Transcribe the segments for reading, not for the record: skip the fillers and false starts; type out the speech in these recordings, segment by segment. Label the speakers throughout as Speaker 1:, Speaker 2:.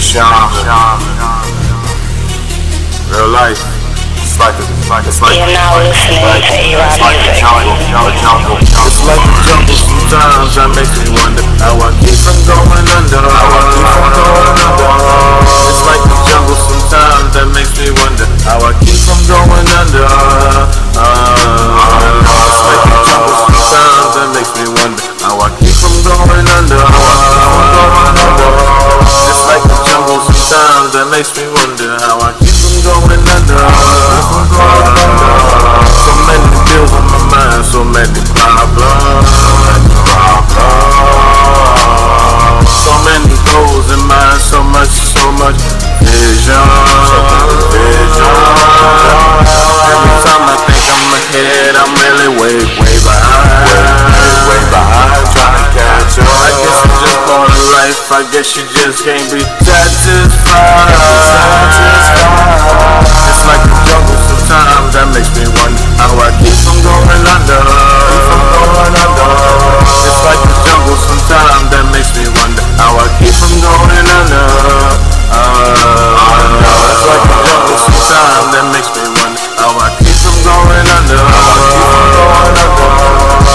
Speaker 1: Real life. It's like
Speaker 2: You're now listening to A-Rod Music.
Speaker 1: It's like a jungle sometimes that makes me wonder how I keep from going under. It's like a jungle sometimes that makes me wonder how I keep from going under. It's like a jungle sometimes that makes me wonder how I keep from going under. It's like a jungle sometimes that makes me wonder how I keep from going under. So many bills on my mind, so many problems. So many goals in mind, so much vision. Every time I think I'm ahead, I'm really way behind. Trying to catch up. I guess it's just part of life. I guess you just can't be satisfied. It's like a jungle sometimes that makes me wonder how I keep from going under. It's like a jungle sometimes that makes me wonder how I keep from going under. It's like a jungle sometimes that makes me wonder how I keep from going under.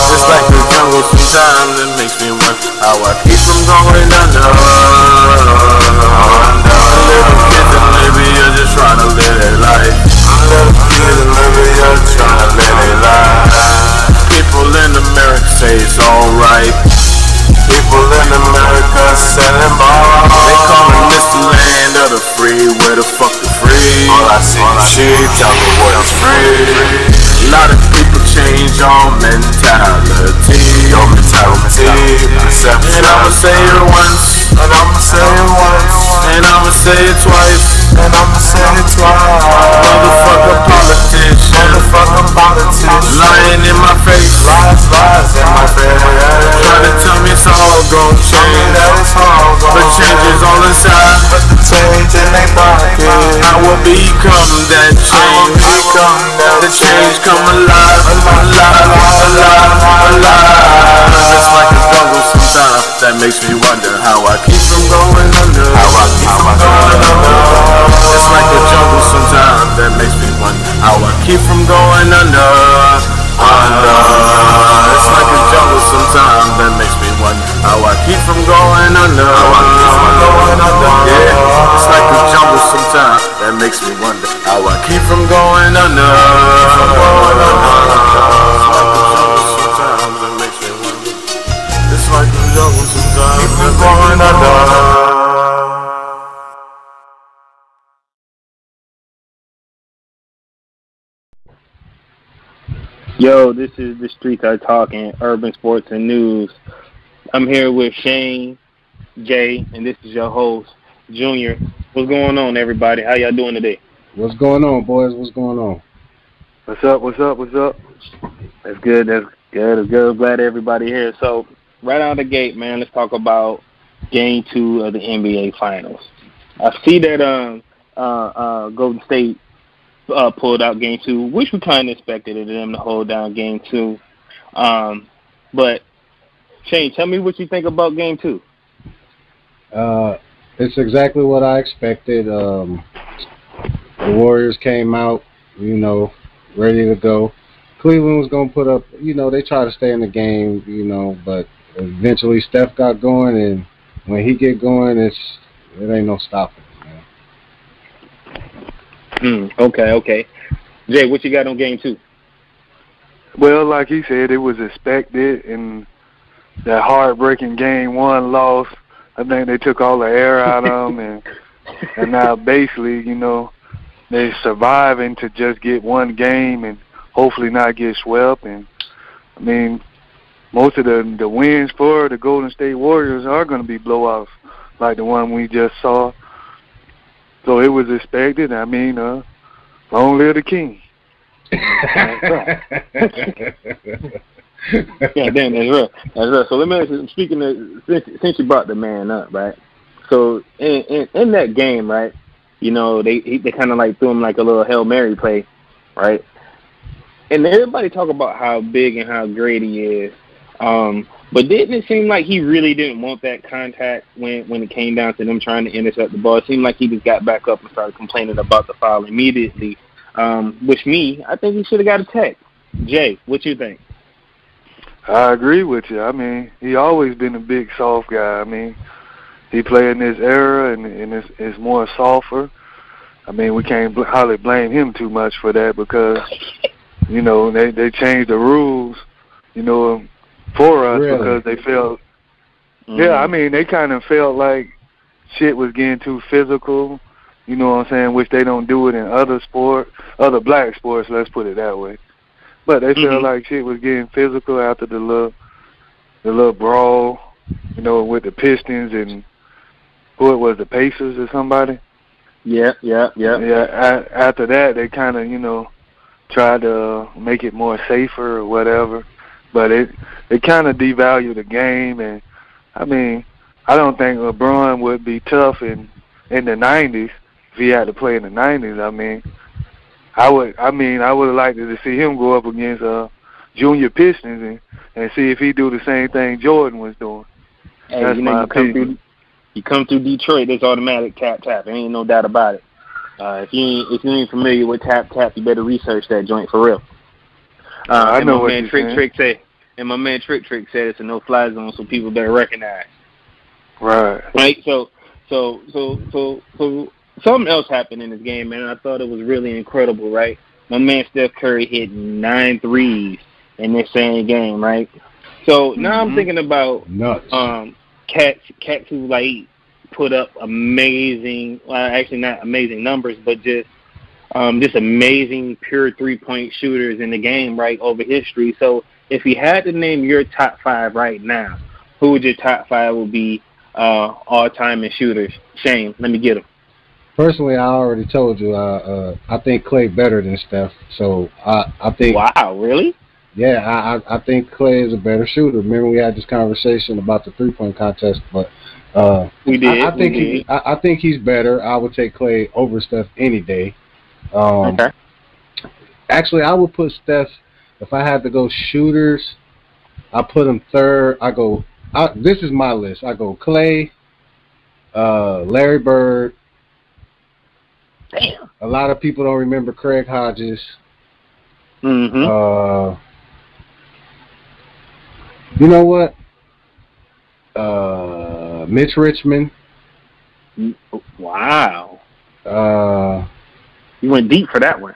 Speaker 1: It's like a jungle sometimes that makes me wonder how I keep from going under. Little kids and maybe you're just trying to live their life. Little kids and maybe you're trying to live their life. People in America say it's alright. People in America selling bars. They calling this the land of the free. Where the fuck the free? All I see is sheep. Tell me what is free. A lot of people change your mentality. And I'ma say it once. And I'ma say it once. And I'ma say it twice. And I'ma say it twice. Motherfucker politician. Lying in my face. Lies in my face. Trying to tell me it's all gon' change. But change is all inside. But the change in they pocket. I will become that change. The change come alive. It's like a jungle sometimes that makes me wonder how I keep from going under. It's like a jungle sometimes that makes me wonder how I keep from going under. It's like a jungle sometimes that makes me wonder how I keep from going under. Yeah, it's like a jungle sometimes that makes me wonder how I keep from going under. It's like a jungle sometimes keep from going under.
Speaker 3: Yo, this is The Streets Are Talking, Urban Sports and News. I'm here with Shane, Jay, and this is your host, Junior. What's going on, everybody? How y'all doing today?
Speaker 4: What's going on, boys? What's going on?
Speaker 5: What's up?
Speaker 3: That's good. I'm glad everybody here. So, right out of the gate, man, let's talk about Game 2 of the NBA Finals. I see that Golden State pulled out Game 2, which we kind of expected them to hold down Game 2. But, Shane, tell me what you think about Game 2.
Speaker 4: It's exactly what I expected. The Warriors came out, ready to go. Cleveland was going to put up, they try to stay in the game, but eventually Steph got going, and when he get going, it ain't no stopping.
Speaker 3: Okay. Jay, what you got on Game 2?
Speaker 5: Well, like he said, it was expected, and that heartbreaking Game 1 loss, I think they took all the air out of them, and now basically, they're surviving to just get one game and hopefully not get swept. And, I mean, most of the wins for the Golden State Warriors are going to be blowouts like the one we just saw. So it was expected. I mean, long live the king.
Speaker 3: Yeah, damn, that's real. So let me ask you, speaking of, since you brought the man up, right? So in that game, right, they kind of like threw him like a little Hail Mary play, right? And everybody talk about how big and how great he is. But didn't it seem like he really didn't want that contact when it came down to them trying to intercept the ball? It seemed like he just got back up and started complaining about the foul immediately. Which I think he should have got a tech. Jay, what you think?
Speaker 5: I agree with you. I mean, he always been a big soft guy. I mean, he played in this era and it's more softer. I mean, we can't hardly blame him too much for that because, you know, they changed the rules, you know, for us because they felt, yeah, I mean, they kind of felt like shit was getting too physical, you know what I'm saying, which they don't do it in other black sports, let's put it that way. But they felt like shit was getting physical after the little brawl, you know, with the Pistons and who it was, the Pacers or somebody. Yeah. After that, they kind of, you know, tried to make it more safer or whatever. But it kind of devalued the game. And, I mean, I don't think LeBron would be tough in the 90s if he had to play in the 90s. I would have liked to see him go up against junior Pistons and see if he do the same thing Jordan was doing.
Speaker 3: Hey,
Speaker 5: that's
Speaker 3: you know,
Speaker 5: my opinion.
Speaker 3: You come through Detroit, there's automatic tap. There ain't no doubt about it. If you ain't familiar with tap, you better research that joint for real.
Speaker 5: I know what
Speaker 3: you're saying. And my man Trick said it's a no-fly zone, so people better recognize.
Speaker 5: Right.
Speaker 3: Right. So something else happened in this game, man. I thought it was really incredible. Right. My man Steph Curry hit 9 threes in this same game. Right. So now I'm thinking about cats who like put up amazing, well, actually not amazing numbers, but just amazing pure 3-point shooters in the game, right, over history. So if you had to name your top 5 right now, who would your top 5 would be all-time in shooters? Shane, let me get them.
Speaker 4: Personally, I already told you, I think Klay better than Steph. So I think.
Speaker 3: Wow, really?
Speaker 4: Yeah, I think Klay is a better shooter. Remember, we had this conversation about the 3-point contest, but
Speaker 3: we did.
Speaker 4: I think he's better. I would take Klay over Steph any day.
Speaker 3: Okay.
Speaker 4: Actually, I would put Steph. If I had to go shooters, I put him third. This is my list. I go Klay, Larry Bird.
Speaker 3: Damn.
Speaker 4: A lot of people don't remember Craig Hodges. You know what? Mitch Richmond.
Speaker 3: Wow. You went deep for that one.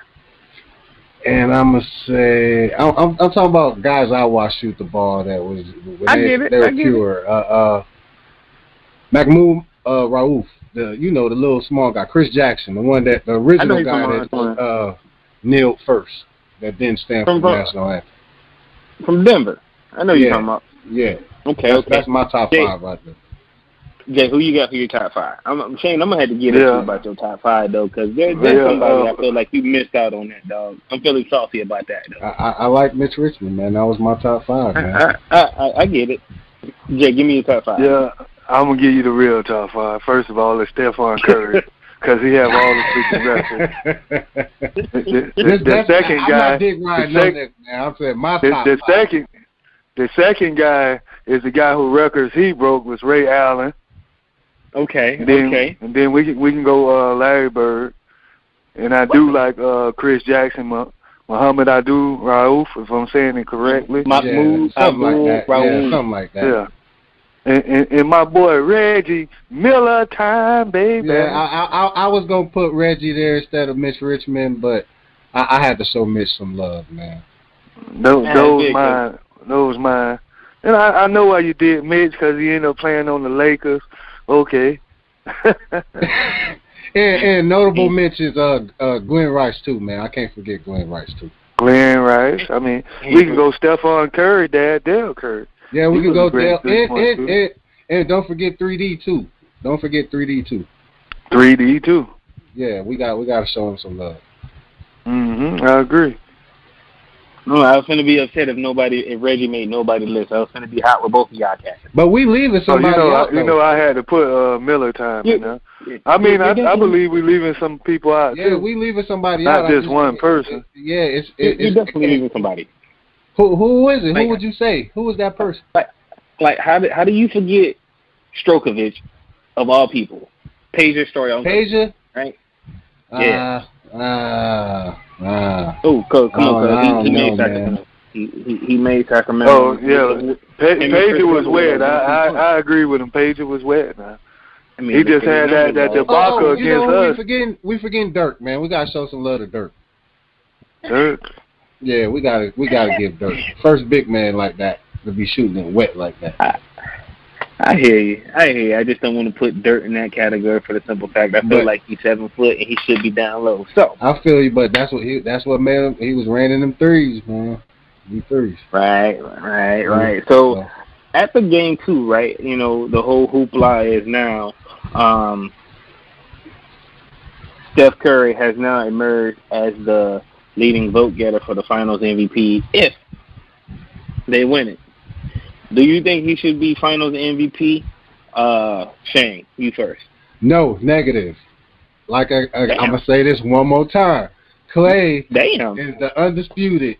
Speaker 4: And I'm gonna say I'm talking about guys I watched shoot the ball that was they were pure. Mahmoud Rauf, the little small guy, Chris Jackson, the one that the original guy that kneeled first, that didn't stand for the national anthem.
Speaker 3: From Denver. I know you're talking about.
Speaker 4: Yeah.
Speaker 3: Okay.
Speaker 4: That's my top 5 right there.
Speaker 3: Jay, who you got for your top 5? Shane, I'm going to have to get into you about your top 5, though, because there's somebody I feel like you missed out on that, dog. I'm feeling salty about that, though.
Speaker 4: I like Mitch Richmond, man. That was my top 5, man.
Speaker 3: I get it. Jay, give me your top 5.
Speaker 5: Yeah, I'm going to give you the real top 5. First of all, it's Stephon Curry, because he have all the freaking records. The second guy...
Speaker 4: I'm saying my top 5.
Speaker 5: The second guy is the guy whose records he broke was Ray Allen.
Speaker 3: Okay.
Speaker 5: And then we can go Larry Bird, and I do like Chris Jackson, Muhammad Rauf, if I'm saying it correctly.
Speaker 4: Something like that.
Speaker 5: Yeah. And my boy Reggie Miller, time baby.
Speaker 4: Yeah, I was gonna put Reggie there instead of Mitch Richmond, but I had to show Mitch some love, man.
Speaker 5: Those mine. And I know why you did Mitch, because he ended up playing on the Lakers. Okay.
Speaker 4: and notable mentions Glenn Rice too, man. I can't forget Glenn Rice too.
Speaker 5: Glenn Rice. I mean, we can go Stephon Curry, Dale Curry.
Speaker 4: Yeah, we can go Dale. And don't forget 3D too.
Speaker 5: 3D too.
Speaker 4: Yeah, we got to show him some love.
Speaker 5: I agree.
Speaker 3: No, I was finna be upset if Reggie made nobody list. I was finna be hot with both of y'all cats.
Speaker 4: But we leaving somebody out.
Speaker 5: I had to put Miller time. I mean, I believe we leaving some people out.
Speaker 4: Yeah,
Speaker 5: too.
Speaker 4: we leaving somebody
Speaker 5: out.
Speaker 4: Not
Speaker 5: just one person.
Speaker 3: You're definitely leaving somebody.
Speaker 4: Who is it? Who would you say? Who is that person?
Speaker 3: Like, how do you forget Strokovich, of all people? Pager story on
Speaker 4: Pager,
Speaker 3: right?
Speaker 4: Yeah.
Speaker 3: Oh, come on, cuz. He
Speaker 4: know,
Speaker 3: made Sacramento. He made Sacramento.
Speaker 5: Oh yeah, Pager was wet. I agree with him. Pager was wet. Now.
Speaker 3: I mean,
Speaker 5: he just had that debacle against us.
Speaker 4: We forgetting Dirk, man. We gotta show some love to Dirk.
Speaker 5: Dirk.
Speaker 4: Yeah, we gotta give Dirk first big man like that to be shooting it wet like that.
Speaker 3: I hear you. I just don't want to put Dirt in that category for the simple fact I feel like he's 7 foot and he should be down low. So
Speaker 4: I feel you, but that's what made him. He was raining them threes, man. Threes.
Speaker 3: Right. So after game 2, right? You know, the whole hoopla is now Steph Curry has now emerged as the leading vote getter for the Finals MVP if they win it. Do you think he should be Finals MVP? Shane, you first.
Speaker 4: No, negative. Like I'm going to say this one more time. Clay is the undisputed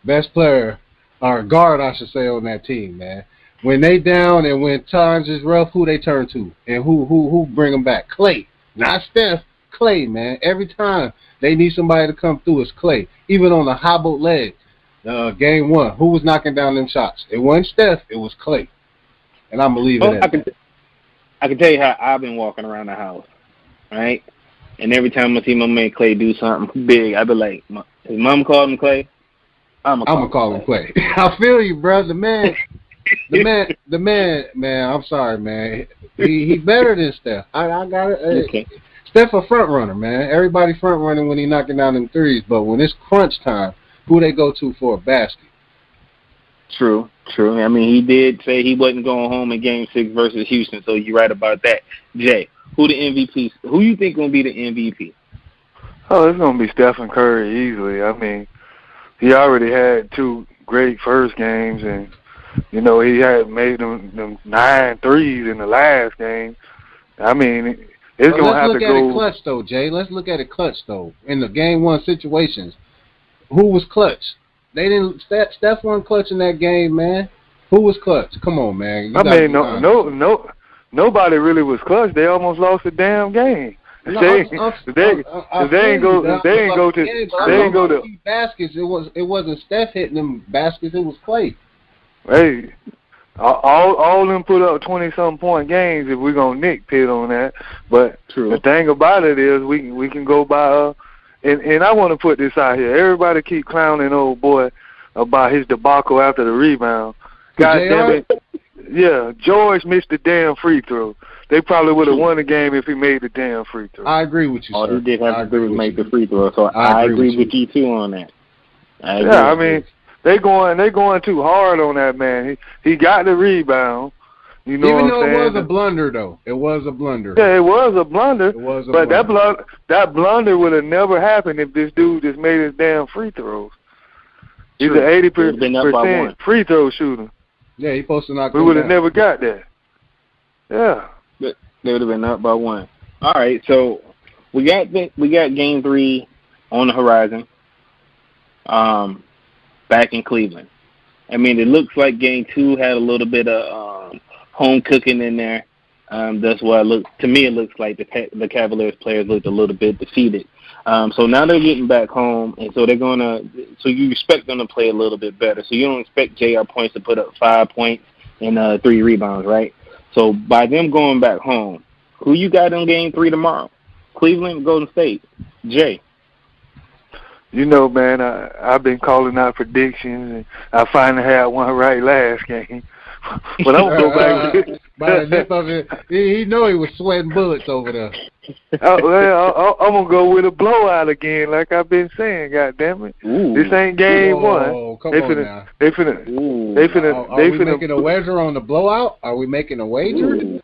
Speaker 4: best player, or guard, I should say, on that team, man. When they down and when times is rough, who they turn to? And who bring them back? Clay. Not Steph. Clay, man. Every time they need somebody to come through, it's Clay. Even on the hobbled leg. Game 1, who was knocking down them shots? It wasn't Steph, it was Clay. And I'm going to leave it at that.
Speaker 3: I can tell you how I've been walking around the house, right? And every time I see my man Clay do something big, I be like, his mom called him Clay, I'm going to call him Clay.
Speaker 4: I feel you, bro. The man, man, I'm sorry, man. He better than Steph. I got it.
Speaker 3: Okay.
Speaker 4: Steph a front runner, man. Everybody front running when he knocking down them threes, but when it's crunch time, who they go to for a basket?
Speaker 3: True. I mean, he did say he wasn't going home in Game 6 versus Houston, so you're right about that. Jay, who the MVP? Who you think going to be the MVP?
Speaker 5: Oh, it's going to be Stephen Curry easily. I mean, he already had 2 great first games, and, you know, he had made them 9 threes in the last game. I mean, it's going to have to go.
Speaker 4: Let's look at it clutch, though, Jay. Let's look at it clutch, though. In the Game 1 situations, who was clutch? They didn't. Steph wasn't clutch in that game, man. Who was clutch? Come on, man.
Speaker 5: Nobody really was clutch. They almost lost the damn game. They ain't go to
Speaker 4: baskets. It wasn't Steph hitting them baskets. It was Clay.
Speaker 5: Hey, all them put up 20-something point games if we're gonna nitpick on that. But the thing about it is we can go by. And I want to put this out here. Everybody keep clowning old boy about his debacle after the rebound. God damn it. Yeah, George missed the damn free throw. They probably would have won the game if he made the damn free throw.
Speaker 4: I agree with you, sir.
Speaker 3: All he did have to do was make the free throw, so I agree with you too on that.
Speaker 5: I mean, they going too hard on that man. He got the rebound. You know
Speaker 4: Even
Speaker 5: what
Speaker 4: though
Speaker 5: I'm saying?
Speaker 4: It was a blunder, though. It was a blunder.
Speaker 5: Yeah, it was a blunder. But that blunder would have never happened if this dude just made his damn free throws. He's an 80% free throw shooter.
Speaker 4: Yeah, he's supposed to knock.
Speaker 5: We would have never got that. Yeah.
Speaker 3: But they would have been up by 1. All right, so we got Game 3 on the horizon. Back in Cleveland. I mean, it looks like Game 2 had a little bit of home cooking in there. That's why to me it looks like the Cavaliers players looked a little bit defeated. So now they're getting back home, and so so you expect them to play a little bit better. So you don't expect J.R. Points to put up 5 points and 3 rebounds, right? So by them going back home, who you got in Game 3 tomorrow? Cleveland, Golden State. Jay.
Speaker 5: You know, man, I've been calling out predictions, and I finally had one right last game. But I'm gonna go back.
Speaker 4: By the lip of it, he know he was sweating bullets over there.
Speaker 5: I'm gonna go with a blowout again, like I've been saying. God damn it, this ain't Game 1.
Speaker 4: Come on now. Are we making a wager on the blowout? Are we making a wager?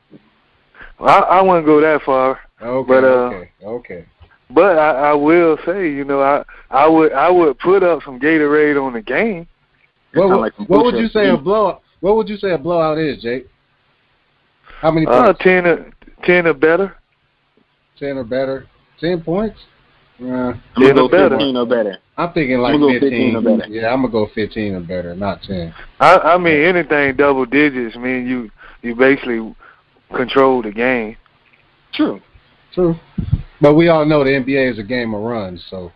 Speaker 5: I wouldn't go that far.
Speaker 4: Okay.
Speaker 5: But I will say, you know, I would put up some Gatorade on the game.
Speaker 4: What would you say a blowout? What would you say a blowout is, Jake? How many points?
Speaker 5: 10 or better.
Speaker 4: 10 or better. 10 points?
Speaker 3: I'm gonna go
Speaker 5: better.
Speaker 3: 15 or better.
Speaker 4: I'm thinking like 15 or better. Yeah, I'm gonna go 15 or better, not 10.
Speaker 5: I mean, anything double digits, I mean, you basically control the game.
Speaker 3: True.
Speaker 4: But we all know the NBA is a game of runs, so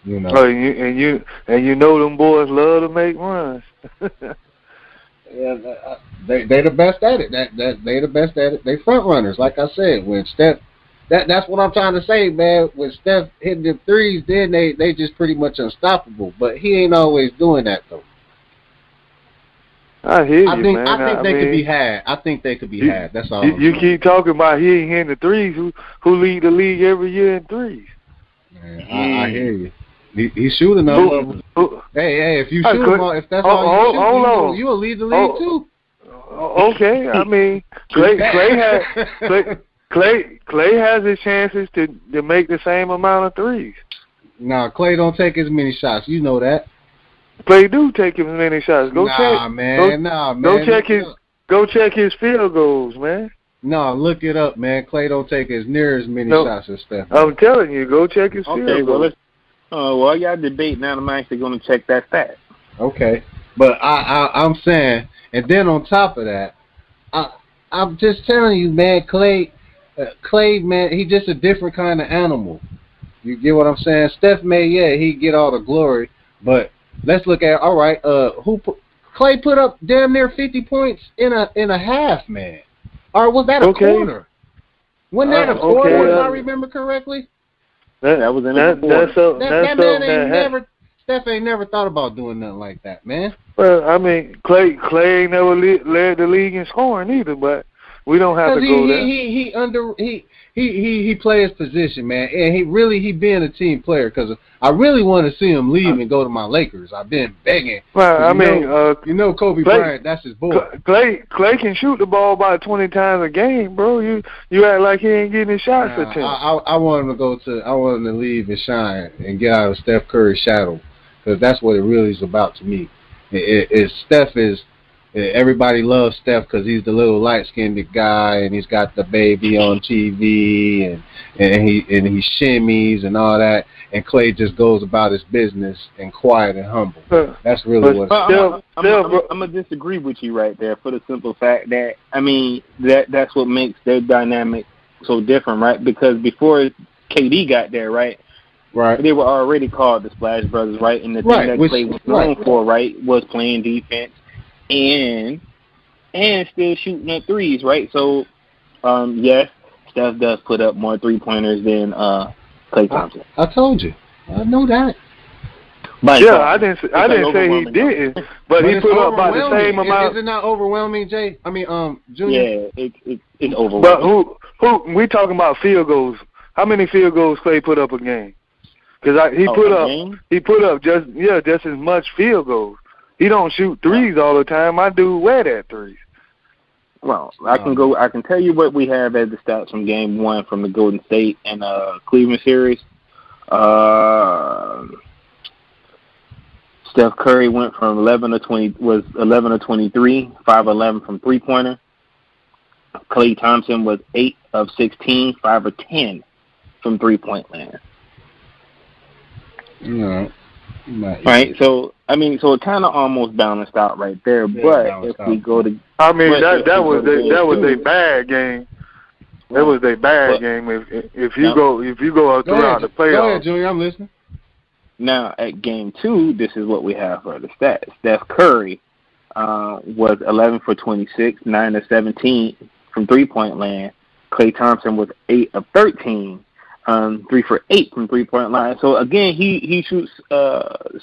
Speaker 4: you know.
Speaker 5: Oh, and you know them boys love to make runs.
Speaker 4: Yeah, they the best at it. They the best at it. They front runners, like I said. When Steph, that's what I'm trying to say, man. When Steph hitting the threes, then they just pretty much unstoppable. But he ain't always doing that though.
Speaker 5: I hear you, man.
Speaker 4: I think they could be had. I think they could be had. That's all.
Speaker 5: You keep talking about he ain't hitting the threes. Who lead the league every year in threes?
Speaker 4: Man, I hear you. He's shooting them. Hey, if you shoot them, if that's all you will lead the league too.
Speaker 5: Okay, I mean, Clay has his chances to make the same amount of threes.
Speaker 4: Nah, Clay don't take as many shots. You know that.
Speaker 5: Clay do take as many shots. Go check his field goals, man.
Speaker 4: No, look it up, man. Clay don't take as near as many shots as Steph.
Speaker 5: I'm telling you, go check his field goals.
Speaker 3: Well, y'all debate now. I'm actually going to check that stat.
Speaker 4: Okay, but I'm saying, and then on top of that, I'm just telling you, man, Clay, man, he just a different kind of animal. You get what I'm saying? Steph he get all the glory, but let's look at Clay put up damn near 50 points in a half, man, or was that a quarter? Wasn't that a quarter? If I remember correctly.
Speaker 3: That was in the quarter.
Speaker 4: Steph ain't never thought about doing nothing like that, man.
Speaker 5: Well, I mean, Clay ain't never led the league in scoring either, but we don't have to go there.
Speaker 4: He plays position, man, and he being a team player because I really want to see him leave and go to my Lakers. I've been begging.
Speaker 5: Well, I mean,
Speaker 4: Kobe Bryant, that's his boy.
Speaker 5: Clay can shoot the ball about 20 times a game, bro. You act like he ain't getting his shots attempted.
Speaker 4: I want him I want him to leave and shine and get out of Steph Curry's shadow because that's what it really is about to me. Steph is. Everybody loves Steph because he's the little light-skinned guy, and he's got the baby on TV, and he shimmies and all that. And Clay just goes about his business and quiet and humble. That's really what.
Speaker 3: I'm gonna disagree with you right there for the simple fact that that's what makes their dynamic so different, right? Because before KD got there, right, they were already called the Splash Brothers, right? And the thing that Clay was known for, right, was playing defense. And still shooting up threes, right? So, yes, Steph does put up more 3-pointers than Klay Thompson.
Speaker 4: I told you. I know that.
Speaker 5: I didn't say he didn't, but he put up about the same amount.
Speaker 4: Is it not overwhelming, Jay? I mean, Junior.
Speaker 3: Yeah, it's overwhelming.
Speaker 5: But we talking about field goals? How many field goals Klay put up a game? Because he put up just as much field goals. He don't shoot threes all the time. My dude wet at threes.
Speaker 3: Well, I can tell you what we have as the stats from Game 1 from the Golden State and Cleveland series. Steph Curry went from 11 of 23, 5 of 11 from 3-pointer. Klay Thompson was 8 of 16, 5 of 10 from 3-point land.
Speaker 4: No.
Speaker 3: Right, so it kind of almost balanced out right there. But if we go to,
Speaker 5: that was a bad game. That was a bad game. If you go throughout the playoffs.
Speaker 4: Go ahead, Junior. I'm listening.
Speaker 3: Now at Game 2, this is what we have for the stats. Steph Curry was 11 for 26, 9 of 17 from 3-point land. Klay Thompson was 8 of 13. 3 for 8 from 3-point line. So again, he shoots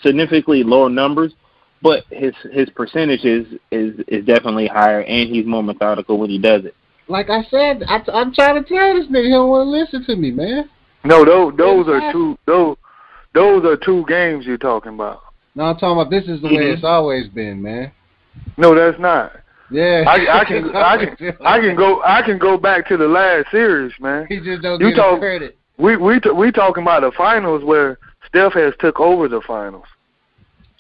Speaker 3: significantly lower numbers, but his percentage is definitely higher, and he's more methodical when he does it.
Speaker 4: Like I said, I'm trying to tell this nigga he don't want to listen to me, man.
Speaker 5: No, those are two games you're talking about.
Speaker 4: No, I'm talking about this is the way it's always been, man.
Speaker 5: No, that's not.
Speaker 4: Yeah,
Speaker 5: I can go back to the last series, man.
Speaker 4: He just don't give him credit.
Speaker 5: We talking about the finals where Steph has took over the finals.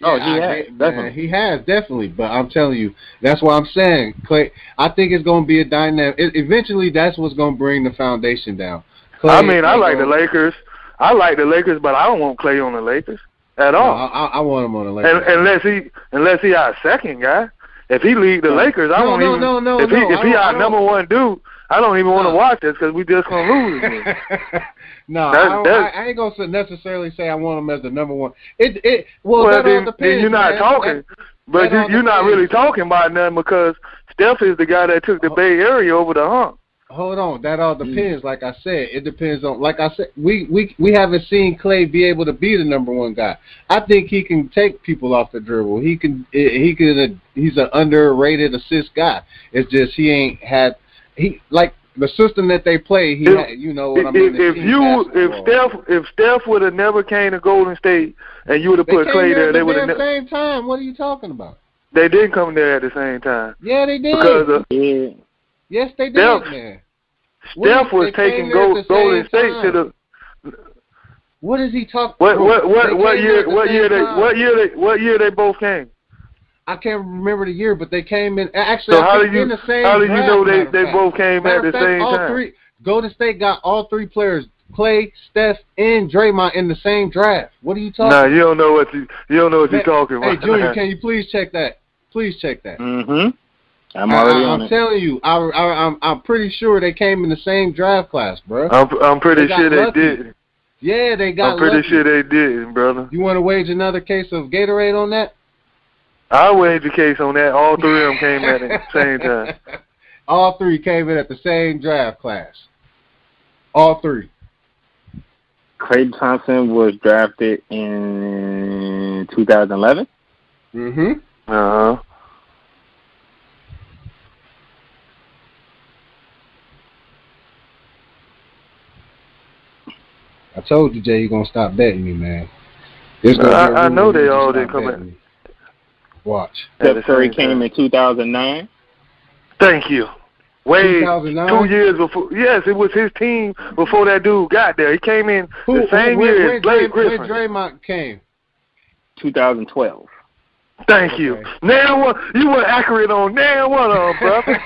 Speaker 3: Oh, he has definitely.
Speaker 4: He has definitely, but I'm telling you, that's what I'm saying, Clay. I think it's going to be a dynamic. Eventually, that's what's going to bring the foundation down. Clay,
Speaker 5: I like the Lakers. I like the Lakers, but I don't want Clay on the Lakers at all.
Speaker 4: No, I want him on the Lakers.
Speaker 5: Unless he our second guy. If he lead the Lakers, I won't even. If he our number one dude, I don't even want to watch this because we just gonna lose again.
Speaker 4: No, I ain't gonna necessarily say I want him as the number one. Well, that all depends.
Speaker 5: Then you're not talking, but you're not really talking about nothing because Steph is the guy that took the Bay Area over the hump.
Speaker 4: Hold on, that all depends. Like I said, it depends on. Like I said, we haven't seen Clay be able to be the number one guy. I think he can take people off the dribble. He's an underrated assist guy. It's just he ain't had like the system that they play. You know what I mean.
Speaker 5: If Steph would have never came to Golden State and you would have put Clay there, they would have.
Speaker 4: At the same time. What are you talking about?
Speaker 5: They didn't come there at the same time.
Speaker 4: Yeah, they did.
Speaker 5: Because
Speaker 4: yes, they did, man.
Speaker 5: Steph was taking Golden State to the.
Speaker 4: What is he talking?
Speaker 5: What year they both came?
Speaker 4: I can't remember the year, but they came in. Actually,
Speaker 5: so how do you know they both came at the same time?
Speaker 4: Golden State got all three players, Clay, Steph, and Draymond in the same draft. What are you talking?
Speaker 5: Nah, you don't know what you're talking about.
Speaker 4: Hey, Junior, can you please check that? Please check that.
Speaker 3: Mm-hmm. I'm
Speaker 4: telling you, I'm pretty sure they came in the same draft class, bro.
Speaker 5: I'm pretty sure they did.
Speaker 4: Yeah, they got.
Speaker 5: I'm pretty sure they did, brother.
Speaker 4: You want to wage another case of Gatorade on that?
Speaker 5: I'll wager a case on that. All three of them came at the same time.
Speaker 4: All three came in at the same draft class. All three.
Speaker 3: Klay Thompson was drafted in 2011.
Speaker 4: Mm-hmm.
Speaker 5: Uh-huh.
Speaker 4: I told you, Jay, you're going to stop betting me, man.
Speaker 5: I know they all didn't come in.
Speaker 4: Watch.
Speaker 3: Steph Curry came in 2009.
Speaker 5: Thank you. Wait,
Speaker 4: 2009?
Speaker 5: 2 years before. Yes, it was his team before that dude got there. He came in the same year as Blake Griffin.
Speaker 4: When Draymond came?
Speaker 3: 2012.
Speaker 5: Thank you. Now what? You were accurate on now one of them, brother.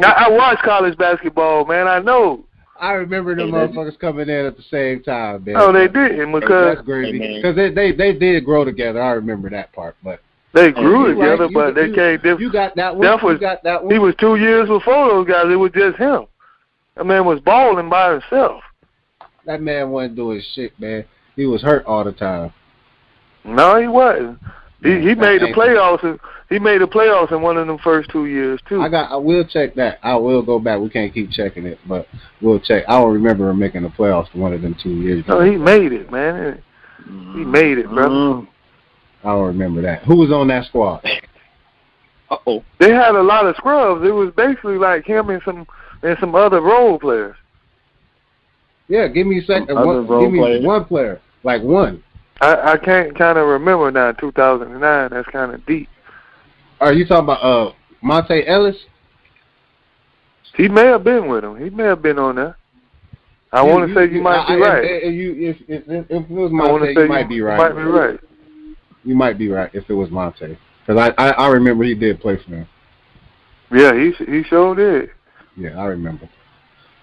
Speaker 5: I watch college basketball, man. I know.
Speaker 4: I remember them motherfuckers coming in at the same time, man.
Speaker 5: No, they didn't because
Speaker 4: that's great because they did grow together. I remember that part, but
Speaker 5: they grew together, but they came different.
Speaker 4: You got that one. You got that one.
Speaker 5: He was 2 years before those guys. It was just him. That man was balling by himself.
Speaker 4: That man wasn't doing shit, man. He was hurt all the time.
Speaker 5: No, he wasn't. He made the playoffs. He made the playoffs in one of them first 2 years too.
Speaker 4: I will check that. I will go back. We can't keep checking it, but we'll check. I don't remember him making the playoffs for one of them 2 years.
Speaker 5: No, he made it, man. He made it, brother.
Speaker 4: I don't remember that. Who was on that squad?
Speaker 5: They had a lot of scrubs. It was basically like him and some other role players.
Speaker 4: Yeah, give me a second. Give me one player, like one.
Speaker 5: I can't kind of remember now. 2009. That's kind of deep.
Speaker 4: Are you talking about Monte Ellis?
Speaker 5: He may have been with him. He may have been on there. I want to say you might be right.
Speaker 4: If it was Monte, you might be right.
Speaker 5: You might be right.
Speaker 4: You might be right if it was Monte, because I remember he did play for him.
Speaker 5: Yeah, he sure did.
Speaker 4: Yeah, I remember.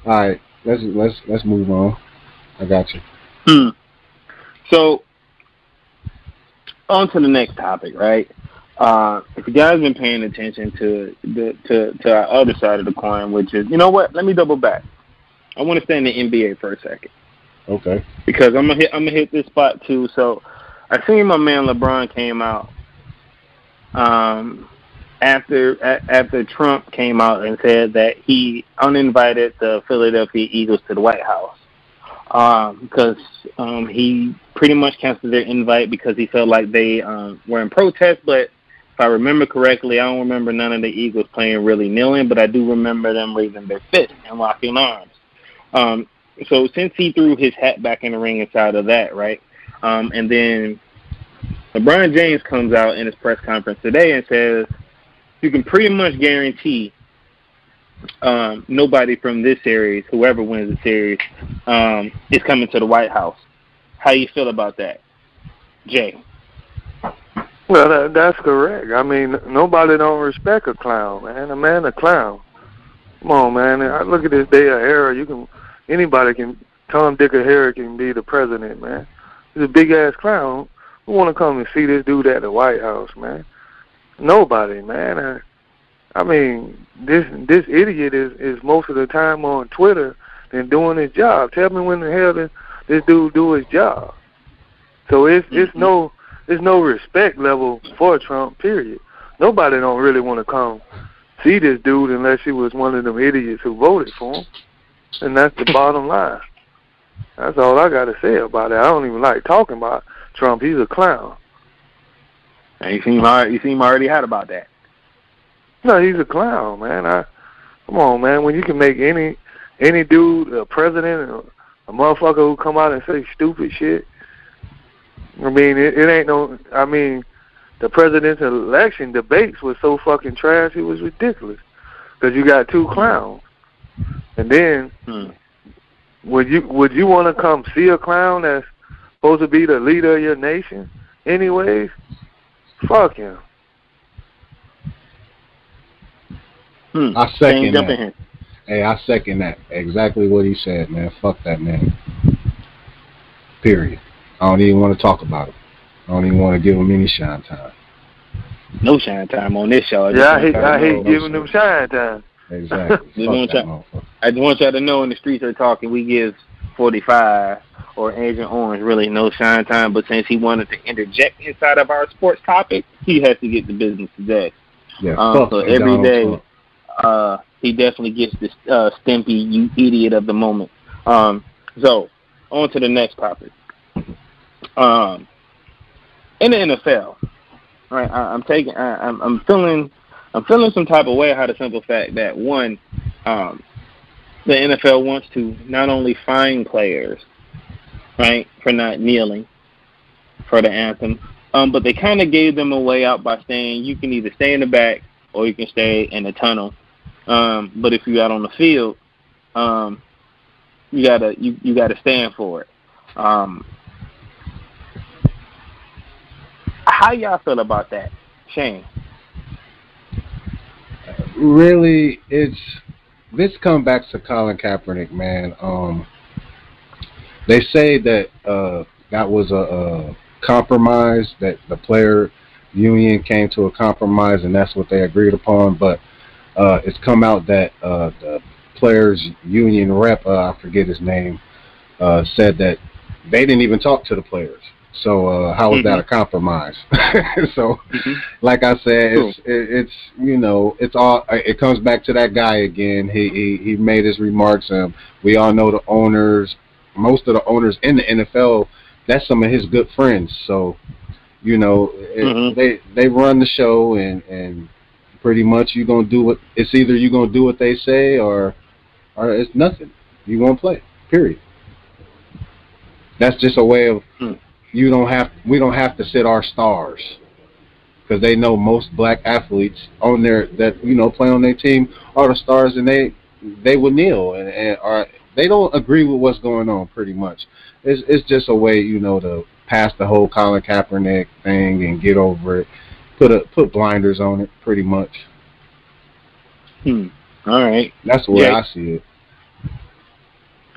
Speaker 4: All right, let's move on. I got you.
Speaker 3: So, on to the next topic, right? If you guys been paying attention to our other side of the coin, which is, you know what? Let me double back. I want to stay in the NBA for a second.
Speaker 4: Okay.
Speaker 3: Because I'm gonna hit this spot too. So, I seen my man LeBron came out after Trump came out and said that he uninvited the Philadelphia Eagles to the White House. Because he pretty much canceled their invite because he felt like they were in protest. But if I remember correctly, I don't remember none of the Eagles playing really kneeling, but I do remember them raising their fists and locking arms. So since he threw his hat back in the ring inside of that, right, and then LeBron James comes out in his press conference today and says you can pretty much guarantee nobody from this series, whoever wins the series, is coming to the White House. How you feel about that, Jay?
Speaker 5: Well, that's correct. I mean, nobody don't respect a clown, man. A clown. Come on, man. I look at this day of era. You Tom, Dick, or Harry can be the president, man. He's a big-ass clown. Who want to come and see this dude at the White House, man? Nobody, man. I mean, this idiot is most of the time on Twitter than doing his job. Tell me when the hell this dude do his job. So it's no respect level for Trump, period. Nobody don't really want to come see this dude unless he was one of them idiots who voted for him. And that's the bottom line. That's all I got to say about it. I don't even like talking about Trump. He's a clown.
Speaker 3: And you seem already hot about that.
Speaker 5: No, he's a clown, man. Come on, man. When you can make any dude a president, a motherfucker who come out and say stupid shit. I mean, it ain't no. I mean, the presidential election debates was so fucking trash. It was ridiculous because you got two clowns, and then would you want to come see a clown that's supposed to be the leader of your nation, anyways? Fuck him.
Speaker 4: I second that. Hey, I second that. Exactly what he said, man. Fuck that man. Period. I don't even want to talk about him. I don't even want to give him any shine time.
Speaker 3: No shine time on this show.
Speaker 5: I hate giving them shine time.
Speaker 4: Exactly.
Speaker 3: I just want y'all to know in the streets are talking, we give 45 or Agent Orange really no shine time, but since he wanted to interject inside of our sports topic, he has to get the business today.
Speaker 4: Yeah,
Speaker 3: so every day, he definitely gets this Stimpy, you idiot of the moment. So on to the next topic. In the NFL, right? I'm feeling some type of way out of the simple fact that one, the NFL wants to not only fine players, right, for not kneeling for the anthem, but they kind of gave them a way out by saying you can either stay in the back or you can stay in the tunnel. But if you're out on the field, you gotta stand for it. How y'all feel about that, Shane?
Speaker 4: Really, this comes back to Colin Kaepernick, man. They say that that was a compromise, that the player union came to a compromise, and that's what they agreed upon. But it's come out that the players union rep, I forget his name, said that they didn't even talk to the players. So how is that a compromise? So, like I said, it's you know, it's all, it comes back to that guy again. He made his remarks, and we all know the owners, most of the owners in the NFL, that's some of his good friends. So, you know, they run the show, and pretty much you're gonna do what, it's either you're gonna do what they say or it's nothing. You won't play. Period. That's just a way of we don't have to sit our stars, because they know most black athletes on their, that, you know, play on their team are the stars, and they will kneel and are, they don't agree with what's going on. Pretty much, it's just a way, you know, to pass the whole Colin Kaepernick thing and get over it. Put blinders on it. Pretty much.
Speaker 3: All right,
Speaker 4: that's the way I see it.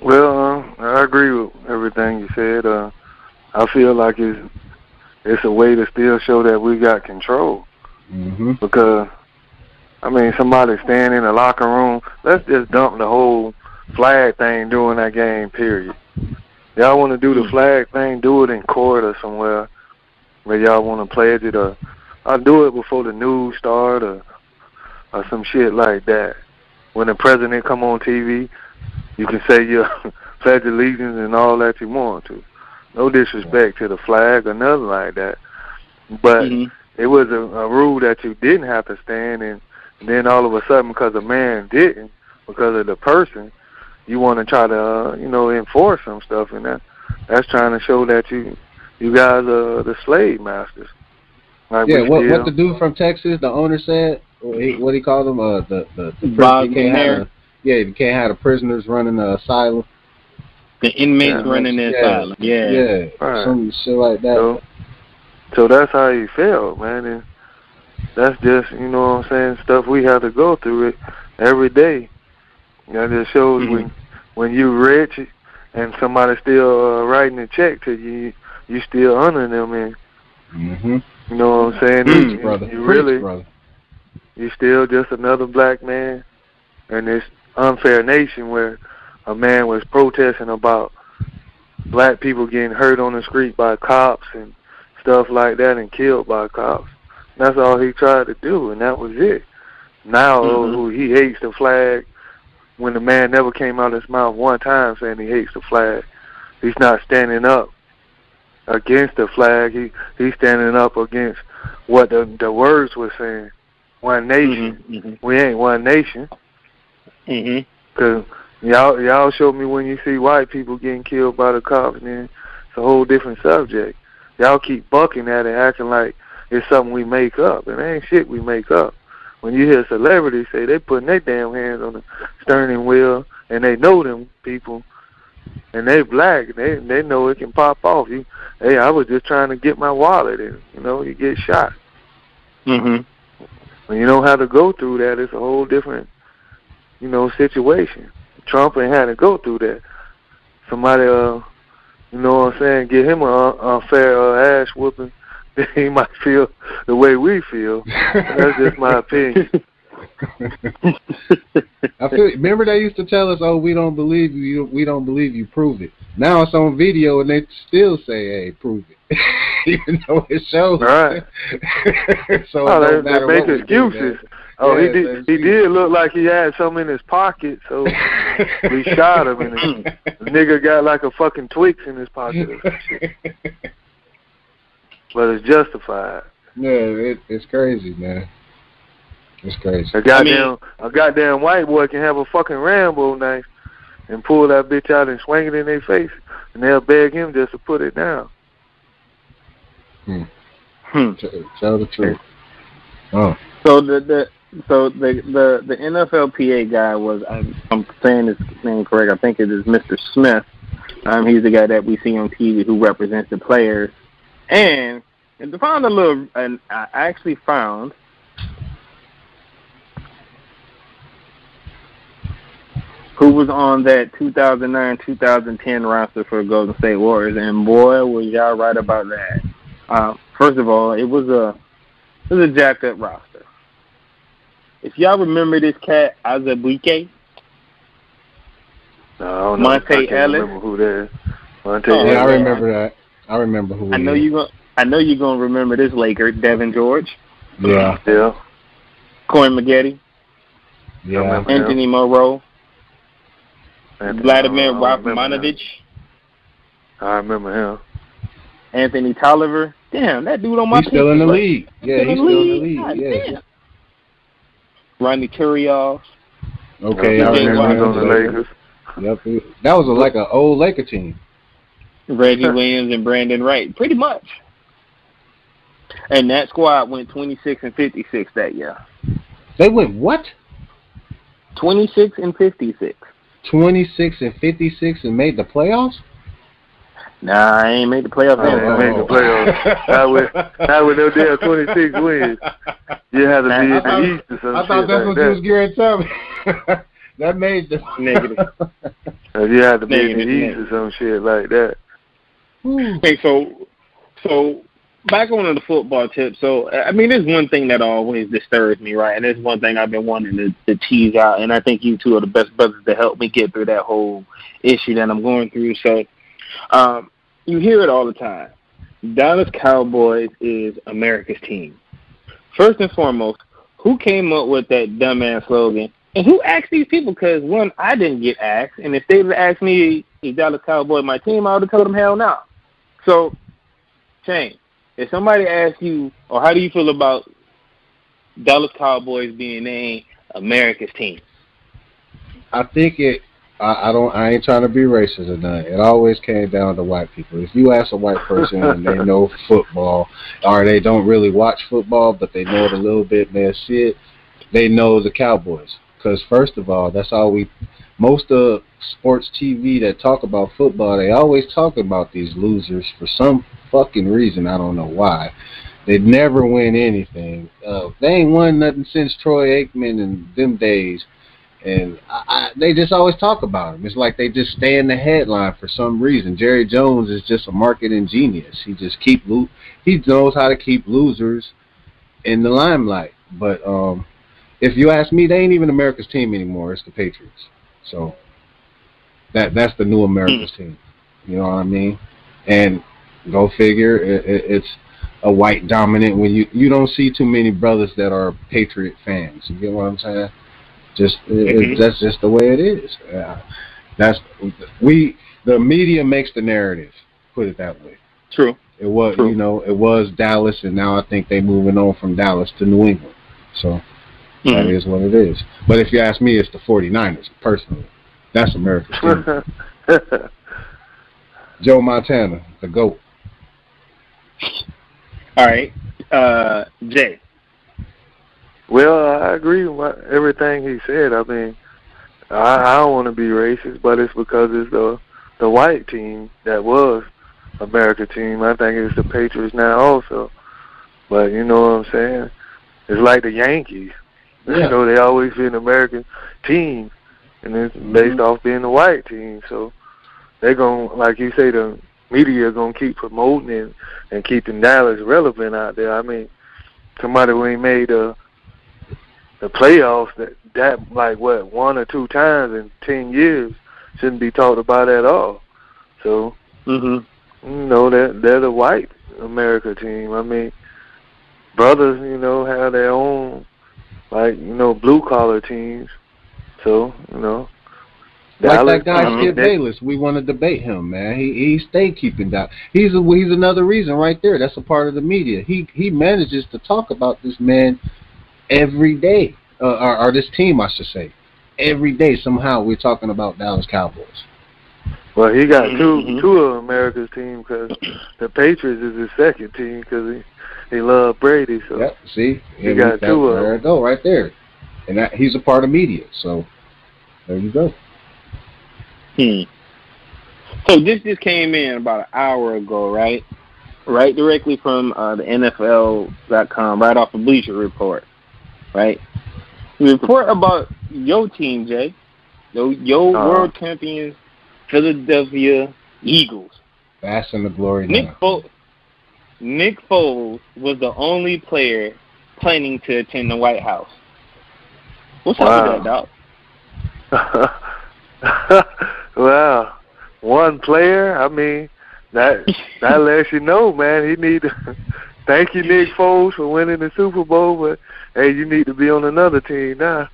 Speaker 5: Well, I agree with everything you said. I feel like it's a way to still show that we got control. Because, I mean, somebody staying in the locker room, let's just dump the whole flag thing during that game, period. Y'all want to do the flag thing, do it in court or somewhere where y'all want to pledge it, or I'll do it before the news start or some shit like that. When the president come on TV, you can say your pledge allegiance and all that you want to. No disrespect to the flag or nothing like that. But it was a rule that you didn't have to stand, and then all of a sudden, because a man didn't, because of the person, you want to try to, you know, enforce some stuff, and that's trying to show that you guys are the slave masters. Like,
Speaker 4: what the dude from Texas, the owner said, what he called them, the
Speaker 3: Bob Canary.
Speaker 4: You can't have the prisoners running the asylum.
Speaker 3: The inmates running the asylum.
Speaker 5: Right.
Speaker 4: Some shit like that.
Speaker 5: So that's how he felt, man. And that's just, you know what I'm saying, stuff we have to go through it every day. That just shows when you rich and somebody still writing a check to you, you still honoring them, and you know what I'm saying?
Speaker 4: Preach, brother.
Speaker 5: You really,
Speaker 4: brother.
Speaker 5: You still just another black man in this unfair nation where a man was protesting about black people getting hurt on the street by cops and stuff like that and killed by cops. That's all he tried to do, and that was it. Now he hates the flag when the man never came out of his mouth one time saying he hates the flag. He's not standing up against the flag. He's standing up against what the words were saying. One nation. We ain't one nation. Because y'all show me when you see white people getting killed by the cops, then it's a whole different subject. Y'all keep bucking at it, acting like it's something we make up. And it ain't shit we make up. When you hear celebrities say they putting their damn hands on the steering wheel and they know them people and they black, and they know it can pop off. Hey, I was just trying to get my wallet and, you get shot. When you know how to go through that, it's a whole different, situation. Trump ain't had to go through that. Somebody, you know what I'm saying, give him a unfair ass whooping, then he might feel the way we feel. That's just my opinion.
Speaker 4: Remember they used to tell us, "Oh, we don't believe you. We don't believe you. Prove it." Now it's on video, and they still say, "Hey, prove it," even though it shows.
Speaker 5: Right.
Speaker 4: So
Speaker 5: they make excuses. He did look like he had something in his pocket, so we shot him, and the nigga got like a fucking Twix in his pocket or some shit. But it's justified.
Speaker 4: Yeah, it's crazy, man. It's crazy.
Speaker 5: A goddamn white boy can have a fucking Rambo knife and pull that bitch out and swing it in their face, and they'll beg him just to put it down.
Speaker 4: Tell the truth. Oh.
Speaker 3: So the NFLPA guy was, I'm saying his name correct, I think it is Mr. Smith. He's the guy that we see on TV who represents the players. And I actually found who was on that 2009-2010 roster for the Golden State Warriors, and boy, was y'all right about that. First of all, it was a jacked up roster. If y'all remember this cat, Azubuike,
Speaker 5: no,
Speaker 3: Monte Ellis.
Speaker 5: Remember who that is.
Speaker 4: I remember that. I remember who. I know
Speaker 3: you're gonna remember this Laker, Devin George.
Speaker 4: Yeah.
Speaker 3: Corey Maggette.
Speaker 4: Yeah.
Speaker 3: Anthony Morrow. Vladimir Rafmanovic.
Speaker 5: I remember him.
Speaker 3: Anthony Tolliver. Damn, that dude on my team.
Speaker 4: He's still in the league. Yeah, he's still in the league. Yeah.
Speaker 3: Damn. Rodney Turiaf.
Speaker 4: Okay, I remember on the Lakers. Yep, that was like an old Laker team.
Speaker 3: Reggie Williams and Brandon Wright, pretty much. And that squad went 26-56 that year.
Speaker 4: They went what?
Speaker 3: 26-56.
Speaker 4: 26-56 and made the playoffs?
Speaker 3: Nah, I ain't made the playoffs.
Speaker 5: Made the playoffs. Not with no damn 26 wins. You had to be in the East or something.
Speaker 4: I thought that's what you was going to tell me. That made the
Speaker 3: negative.
Speaker 5: You had to be in the East or some shit like that.
Speaker 3: Hey, so back on the football tip. So, I mean, there's one thing that always disturbs me, right? And there's one thing I've been wanting to tease out, and I think you two are the best brothers to help me get through that whole issue that I'm going through. So, you hear it all the time. Dallas Cowboys is America's team. First and foremost, who came up with that dumbass slogan? And who asked these people? Because, one, I didn't get asked. And if they would have asked me, is Dallas Cowboys my team, I would have told them hell no. So, Shane, if somebody asks you, or how do you feel about Dallas Cowboys being named America's team?
Speaker 4: I think I ain't trying to be racist or nothing. It always came down to white people. If you ask a white person and they know football, or they don't really watch football, but they know it a little bit, man, shit, they know the Cowboys. Because first of all, that's all most of sports TV that talk about football, they always talk about these losers for some fucking reason. I don't know why. They never win anything. They ain't won nothing since Troy Aikman and them days. And they just always talk about him. It's like they just stay in the headline for some reason. Jerry Jones is just a marketing genius. He just he knows how to keep losers in the limelight. But if you ask me, they ain't even America's team anymore. It's the Patriots. So that's the new America's team. You know what I mean? And go figure, it's a white dominant when you don't see too many brothers that are Patriot fans. You get what I'm saying? That's just the way it is. The media makes the narrative. Put it that way.
Speaker 3: True.
Speaker 4: It was
Speaker 3: True.
Speaker 4: it was Dallas, and now I think they're moving on from Dallas to New England. So that is what it is. But if you ask me, it's the 49ers personally. That's America's team. Joe Montana, the GOAT.
Speaker 3: All right, Jay.
Speaker 5: Well, I agree with everything he said. I mean, I don't want to be racist, but it's because it's the white team that was America team. I think it's the Patriots now also. But you know what I'm saying? It's like the Yankees. Yeah. You know, they always been an American team, and it's based off being the white team. So they're going to, like you say, the media going to keep promoting it and keeping Dallas relevant out there. I mean, somebody who ain't made the playoffs that like what 1 or 2 times in 10 years shouldn't be talked about at all. So you know they're the white America team. I mean, brothers, you know, have their own like blue collar teams. So you know,
Speaker 4: like
Speaker 5: Dallas,
Speaker 4: that guy Skip Bayless, we want to debate him, man. He stayed keeping down. He's another reason right there. That's a part of the media. He manages to talk about this man every day, or this team, I should say. Every day, somehow, we're talking about Dallas Cowboys.
Speaker 5: Well, he got two of America's team because the Patriots is his second team because he loved Brady. So
Speaker 4: yep, see,
Speaker 5: he got 2 of them.
Speaker 4: There you go, right there. And he's a part of media, so there you go.
Speaker 3: So this just came in about an hour ago, right? Right directly from the NFL.com, right off the Bleacher Report, right? The report about your team, Jay, your world champions, Philadelphia Eagles.
Speaker 4: Bask in the glory.
Speaker 3: Nick Foles was the only player planning to attend the White House. What's up with that, dog?
Speaker 5: Well, one player, I mean, that lets you know, man, he need to thank you, Nick Foles, for winning the Super Bowl, but, hey, you need to be on another team now.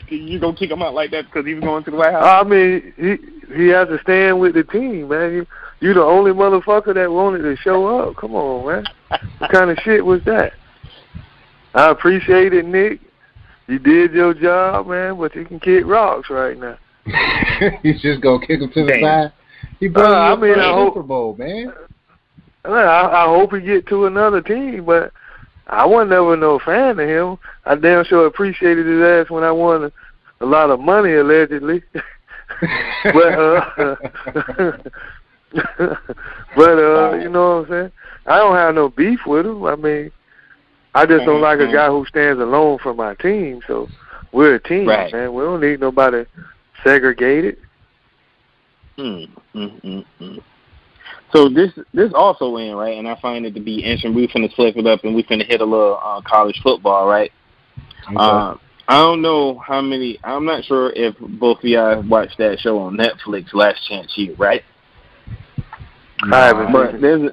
Speaker 3: You gonna kick him out like that because he was going to the White House?
Speaker 5: I mean, he has to stand with the team, man. You the only motherfucker that wanted to show up. Come on, man. What kind of shit was that? I appreciate it, Nick. You did your job, man, but you can kick rocks right now.
Speaker 4: You just gonna kick him to the side? He brought you the Super Bowl, man.
Speaker 5: I hope he get to another team, but I wasn't never no fan of him. I damn sure appreciated his ass when I won a lot of money, allegedly. But you know what I'm saying? I don't have no beef with him. I mean, I just don't like a guy who stands alone from my team. So we're a team,
Speaker 3: right,
Speaker 5: man. We don't need nobody segregated.
Speaker 3: So this also in, right? And I find it to be interesting. We finna flip it up and we finna hit a little college football, right? Okay. I don't know how many. I'm not sure if both of y'all watched that show on Netflix, Last Chance U, right?
Speaker 5: I haven't.
Speaker 3: But there's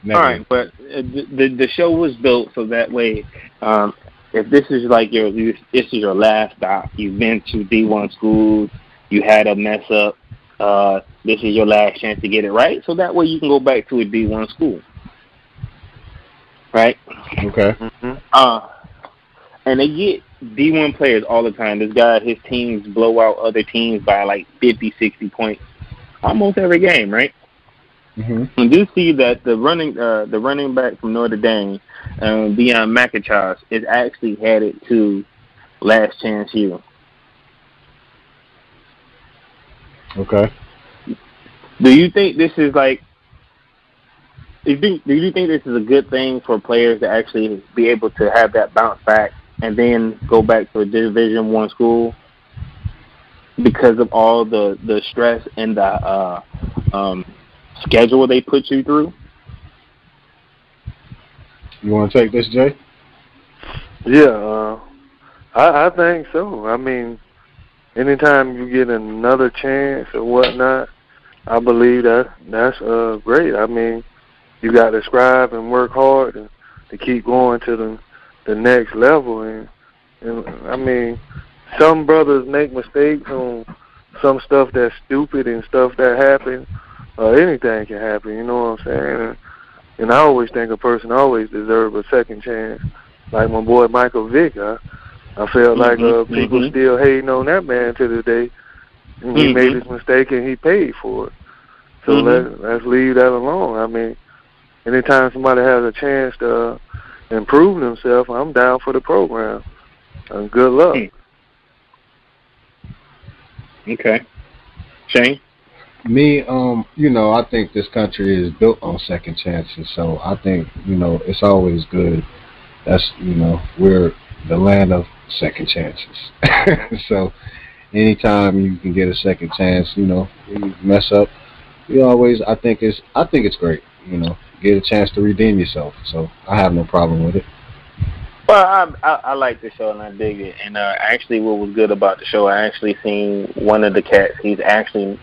Speaker 3: all right, but the show was built so that way, if this is like this is your last stop, you've been to D1 schools, you had a mess up, this is your last chance to get it right, so that way you can go back to a D1 school, right?
Speaker 4: Okay.
Speaker 3: And they get D1 players all the time. This guy, his teams blow out other teams by like 50, 60 points almost every game, right? And you see that the running back from Notre Dame, Deion McIntosh, is actually headed to Last Chance U.
Speaker 4: Okay.
Speaker 3: Do you think this is like? Do you think this is a good thing for players to actually be able to have that bounce back and then go back to a Division I school? because of all the stress and the schedule they put you through?
Speaker 4: You want to take this, Jay?
Speaker 5: Yeah, I think so. I mean, anytime you get another chance or whatnot, I believe that's great. I mean, you got to strive and work hard to keep going to the next level. And I mean, some brothers make mistakes on some stuff that's stupid and stuff that happens. Anything can happen, you know what I'm saying? And I always think a person always deserves a second chance. Like my boy Michael Vick, I felt like people still hating on that man to this day. And he made his mistake and he paid for it. So let's leave that alone. I mean, anytime somebody has a chance to improve themselves, I'm down for the program. And good luck.
Speaker 3: Okay. Shane?
Speaker 4: Me, you know, I think this country is built on second chances. So I think, you know, it's always good. That's, you know, we're the land of second chances. So anytime you can get a second chance, you know, you mess up, you always, I think it's great, you know, get a chance to redeem yourself. So I have no problem with it.
Speaker 3: Well, I like the show and I dig it. And actually, what was good about the show, I actually seen one of the cats. He's actually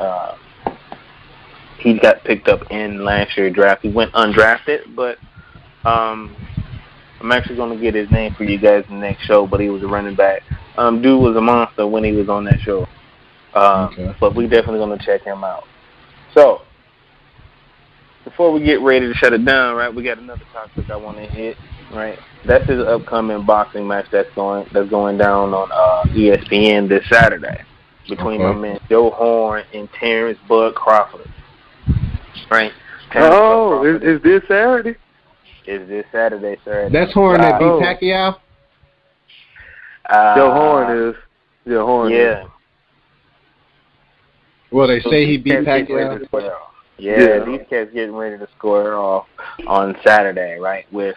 Speaker 3: he got picked up in last year's draft. He went undrafted, but I'm actually going to get his name for you guys in the next show. But he was a running back. Dude was a monster when he was on that show. But we definitely going to check him out. So before we get ready to shut it down, right? We got another topic I want to hit. Right, that's his upcoming boxing match that's going down on ESPN this Saturday between my man Joe Horn and Terrence Bud Crawford. Right.
Speaker 5: Is this Saturday?
Speaker 3: Is this Saturday, sir?
Speaker 4: That's Horn that beat Pacquiao.
Speaker 5: Joe Horn is. Yeah, Horn.
Speaker 3: Yeah.
Speaker 5: Is.
Speaker 4: Well, they say he beat Pacquiao.
Speaker 3: Yeah, these cats getting ready to square off on Saturday, right? With,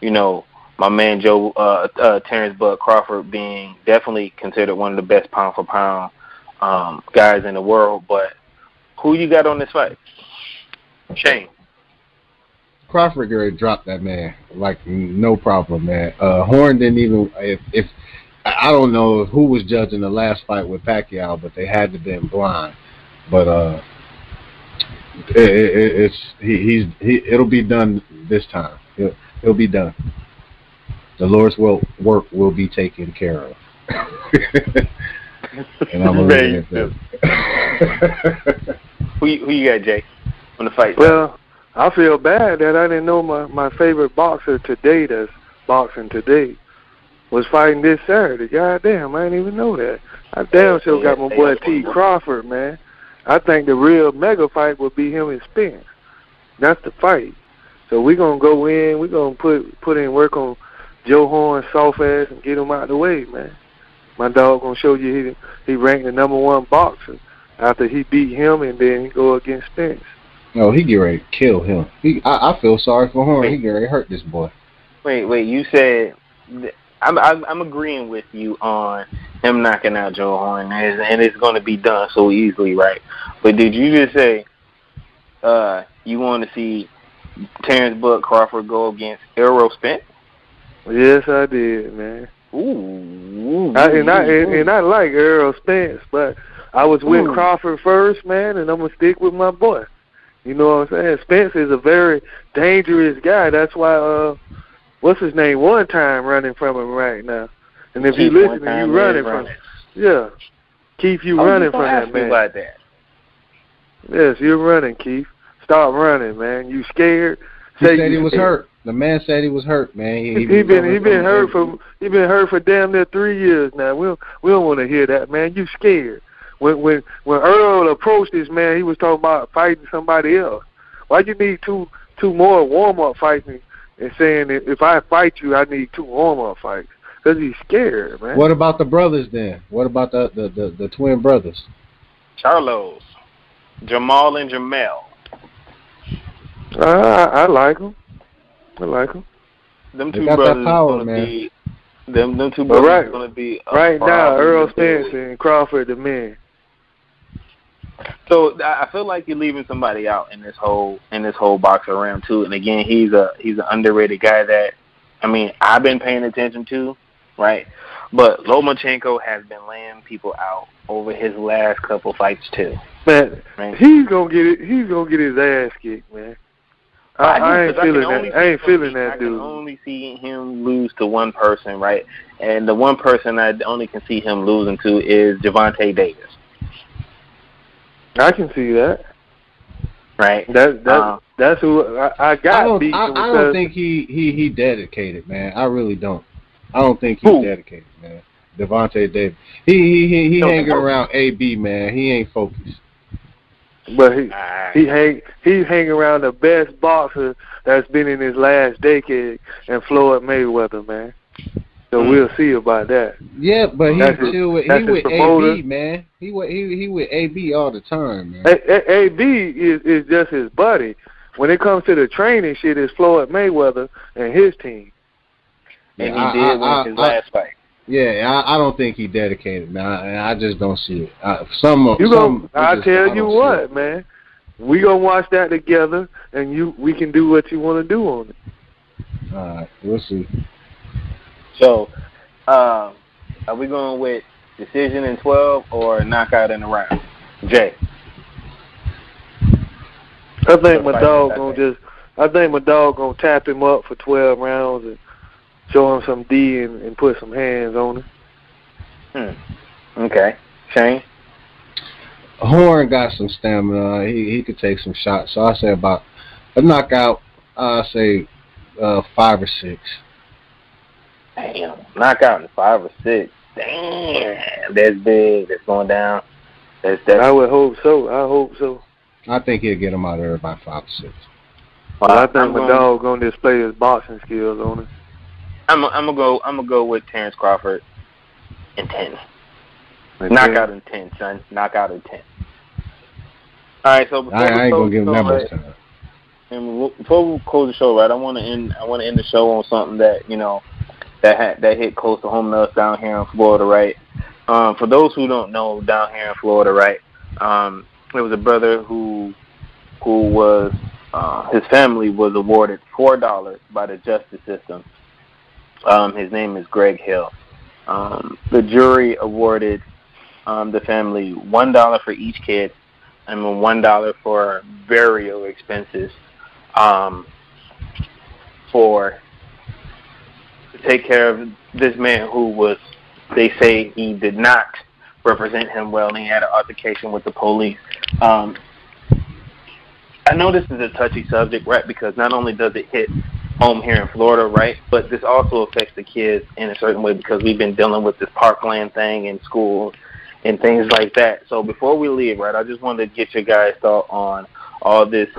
Speaker 3: you know, my man Terrence Bud Crawford being definitely considered one of the best pound for pound guys in the world. But who you got on this fight? Shane.
Speaker 4: Crawford already dropped that man like no problem, man. Horn didn't even if I don't know who was judging the last fight with Pacquiao, but they had to been blind. But it'll be done this time. It'll be done. The Lord's work will be taken care of. And I'm gonna leave it at
Speaker 3: Who you got, Jay, on the fight?
Speaker 5: Well, I feel bad that I didn't know my favorite boxer today that's boxing today was fighting this Saturday. God damn, I didn't even know that. I damn sure got my boy T. Crawford, man. I think the real mega fight would be him and Spence. That's the fight. So we're going to go in, we're going to put in work on Joe Horn's soft ass and get him out of the way, man. My dog going to show you he ranked the #1 boxer after he beat him and then he go against Spence.
Speaker 4: No, he get ready to kill him. I feel sorry for Horn. He get ready to hurt this boy.
Speaker 3: Wait, you said... I'm agreeing with you on him knocking out Joe Horn, and it's going to be done so easily, right? But did you just say you want to see Terrence Bud Crawford go against Errol Spence?
Speaker 5: Yes, I did, man.
Speaker 3: Ooh.
Speaker 5: I like Errol Spence, but I was with Crawford first, man, and I'm going to stick with my boy. You know what I'm saying? Spence is a very dangerous guy. That's why... what's his name? One time running from him right now. And if you listen, you running from him. Yeah. Keith, you running from that man.
Speaker 3: About that.
Speaker 5: Yes, you're running, Keith. Stop running, man. You scared?
Speaker 4: He said he was hurt. The man said he was hurt, man. He
Speaker 5: been hurt for damn near 3 years now. We don't want to hear that, man. You scared. When Earl approached this man, he was talking about fighting somebody else. Why you need two more warm-up fights and saying that if I fight you, I need 2 warm-up fights? Because he's scared, man.
Speaker 4: What about the brothers then? What about the twin brothers?
Speaker 3: Charlos. Jamal and Jamel.
Speaker 5: I like them.
Speaker 3: Them two
Speaker 4: got
Speaker 3: brothers
Speaker 4: that power,
Speaker 3: gonna
Speaker 4: man.
Speaker 3: be Them two
Speaker 5: But
Speaker 3: brothers are going to be
Speaker 5: right now, Earl
Speaker 3: Spence
Speaker 5: Spence and Crawford the men.
Speaker 3: So I feel like you're leaving somebody out in this whole boxer round too. And again, he's an underrated guy that I've been paying attention to, right? But Lomachenko has been laying people out over his last couple fights too.
Speaker 5: Man,
Speaker 3: right?
Speaker 5: he's gonna get it. He's gonna get his ass kicked, man. I ain't feeling that. I ain't feeling that dude.
Speaker 3: I can only see him lose to one person, right? And the one person I only can see him losing to is Gervonta Davis.
Speaker 5: I can see that.
Speaker 3: Right.
Speaker 5: That's who I got.
Speaker 4: I don't think he dedicated, man. I really don't. I don't think he's dedicated, man. Gervonta Davis. He hanging around AB, man. He ain't focused.
Speaker 5: But he hang around the best boxer that's been in his last decade, and Floyd Mayweather, man. So we'll see about that.
Speaker 4: Yeah, but he with
Speaker 5: promoter.
Speaker 4: AB, man. He with AB all the time, man.
Speaker 5: AB is just his buddy. When it comes to the training shit, it's Floyd Mayweather and his team.
Speaker 3: And he did win his last fight.
Speaker 4: Yeah, I don't think he dedicated, man. I just don't see it. I
Speaker 5: tell you what, man. We gonna watch that together, and we can do what you want to do on it.
Speaker 4: All right, we'll see.
Speaker 3: So, are we going with decision in 12 or knockout in the round? Jay.
Speaker 5: I think my dog gonna tap him up for 12 rounds and show him some D and put some hands on him.
Speaker 3: Okay. Shane?
Speaker 4: Horn got some stamina. He could take some shots. So I say about a knockout. I say 5 or 6.
Speaker 3: Damn, knockout in 5 or 6. Damn, that's big. That's going down.
Speaker 5: I would hope so.
Speaker 4: I think he'll get him out of there by 5 or 6.
Speaker 5: Well, I think my dog gonna display his boxing skills on it.
Speaker 3: I'm gonna go with Terrence Crawford in 10. Knockout in 10, son. Knockout in 10. All right, so
Speaker 4: I ain't gonna give him that much time.
Speaker 3: And before we close the show, right? I want to end the show on something that that hit close to home to us down here in Florida, right? For those who don't know, down here in Florida, right? There was a brother who was his family was awarded $4 by the justice system. His name is Greg Hill. The jury awarded the family $1 for each kid and $1 for burial expenses to take care of this man who was, they say he did not represent him well and he had an altercation with the police. I know this is a touchy subject, right, because not only does it hit home here in Florida, right, but this also affects the kids in a certain way because we've been dealing with this parkland thing in school and things like that. So before we leave, right, I just wanted to get your guys' thought on all this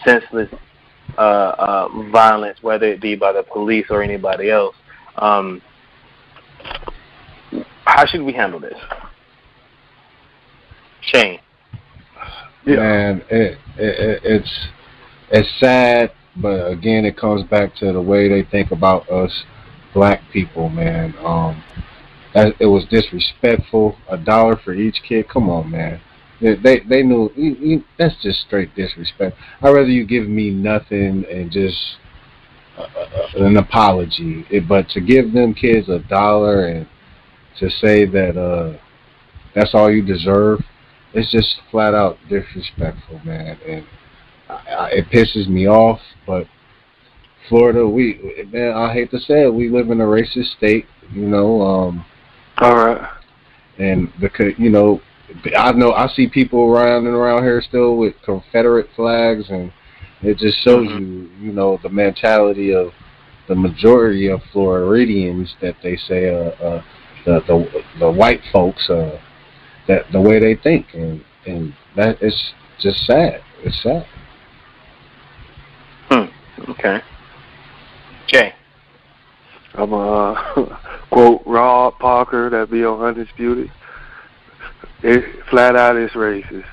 Speaker 3: senseless violence, whether it be by the police or anybody else. How should we handle this? Shane.
Speaker 4: Yeah. Man, it's sad, but again, it comes back to the way they think about us black people, man. It was disrespectful. $1 for each kid. Come on, man. They knew that's just straight disrespect. I'd rather you give me nothing and just an apology, but to give them kids $1 and to say that that's all you deserve, it's just flat out disrespectful, man. And it pisses me off. But Florida, man, I hate to say it, we live in a racist state, you know.
Speaker 5: All right.
Speaker 4: And because I see people around here still with Confederate flags, and it just shows you know, the mentality of the majority of Floridians, that they say the white folks, that the way they think, and that is just sad. It's sad.
Speaker 3: Okay. Jay.
Speaker 5: I'm quote Rob Parker that be on Undisputed. Flat out, it's racist.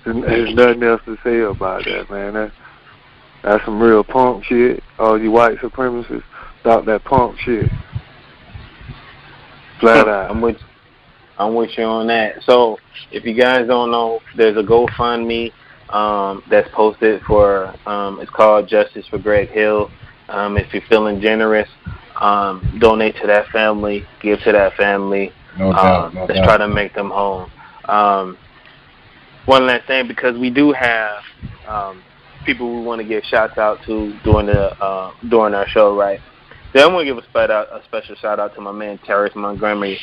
Speaker 5: There's nothing else to say about that, man. That's some real punk shit. All you white supremacists talk that punk shit. Flat out.
Speaker 3: I'm with you on that. So if you guys don't know, there's a GoFundMe that's posted for it's called Justice for Greg Hill. If you're feeling generous, donate to that family, give to that family.
Speaker 4: No doubt.
Speaker 3: Let's try to make them home. One last thing, because we do have people we want to give shouts out to during our show, right? So I want to give a special shout out to my man Terrence Montgomery.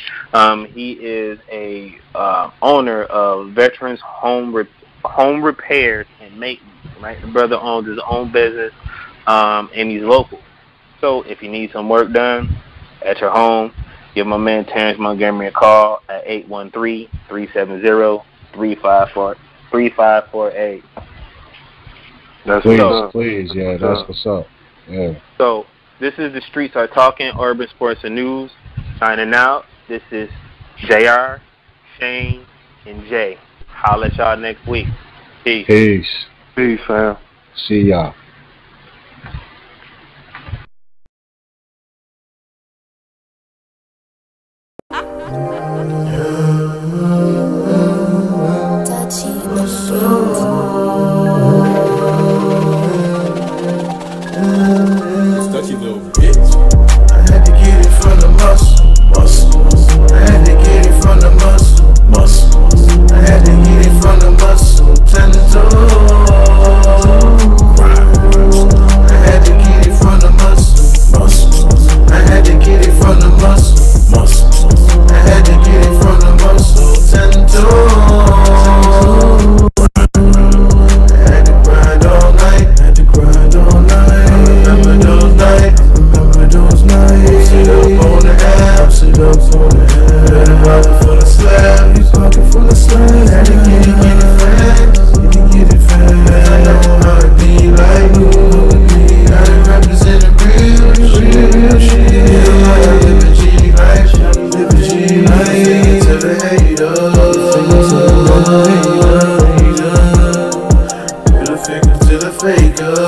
Speaker 3: He is a owner of Veterans Home Repairs and Maintenance. Right, the brother owns his own business, and he's local. So if you need some work done at your home, give my man Terrence Montgomery a call at 813-370-3548.
Speaker 4: Please, yeah, that's what's up. Yeah.
Speaker 3: So this is The Streets Are Talking, Urban Sports and News. Signing out. This is JR, Shane, and Jay. Holla at y'all next week. Peace.
Speaker 5: Peace, fam.
Speaker 4: See y'all.
Speaker 6: Touchy little bitch. I had to get it from the muscle. I had to get it from the muscle. I had to get it from the muscle. 10 to 2. I had to get it from the muscle. I had to get it from the muscle. I had to get it from the muscle. 10 to 2. I had to grind all night. Remember those nights. Sit up on the app. Had a pocket full of slab. Had to get it fast. I know how it be like. Gotta represent the real shit. Live a G life. To the haters. Middle finger to the fakers.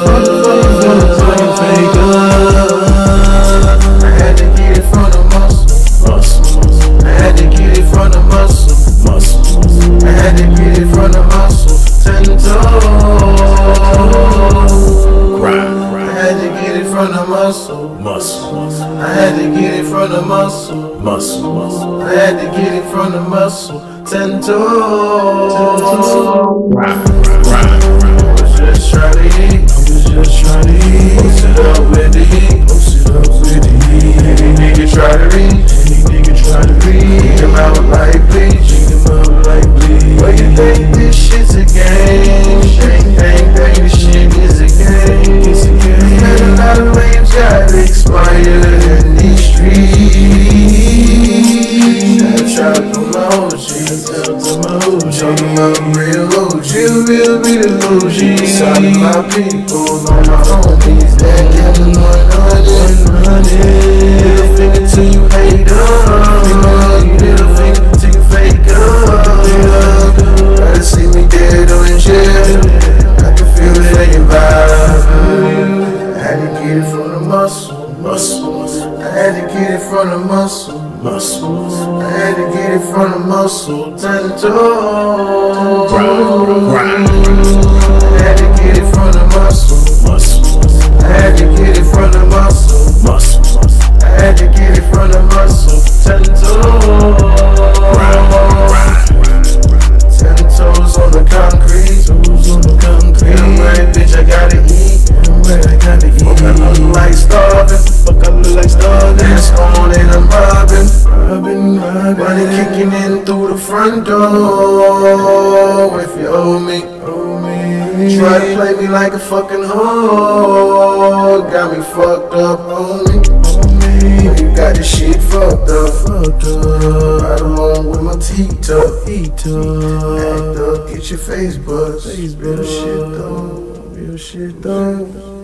Speaker 6: I had to get it from the muscle. I had to get it from the muscle. I had to get it from the muscle. 10 toes. I had to get it from the muscle. I had to get it from the muscle. I had to get it from the muscle. 10 toes. Just try to eat. Post it up with the heat. Any nigga try to reach. Kick him out like bleach. Well, you think this shit's a game? Bang, this shit is a game. And a lot of lames got expired in these streets. I tried to my OG. Talking about real OG. Real be the OG. Side of my people, all my homies that get the running. Little finger to you haters. Little finger to you fakers. Try to see me dead or in jail. I can feel it in your vibe. I had to get it from the muscle. I had to get it from the muscle. I had to get it from the muscle. 10 toes. I had to get it from the muscle. I had to get it from the muscle. I had to get it from the muscle. 10 toes. 10 toes on the concrete. I'm right, bitch, I gotta eat. Fuck, I look like starving. Dance on and I'm robbing. Money kicking in through the front door. If you owe me. Try to play me like a fucking hoe. Got me fucked up, homie. You got this shit fucked up. Right along with my teeth up. Act up, get your face buzzed. Real shit though.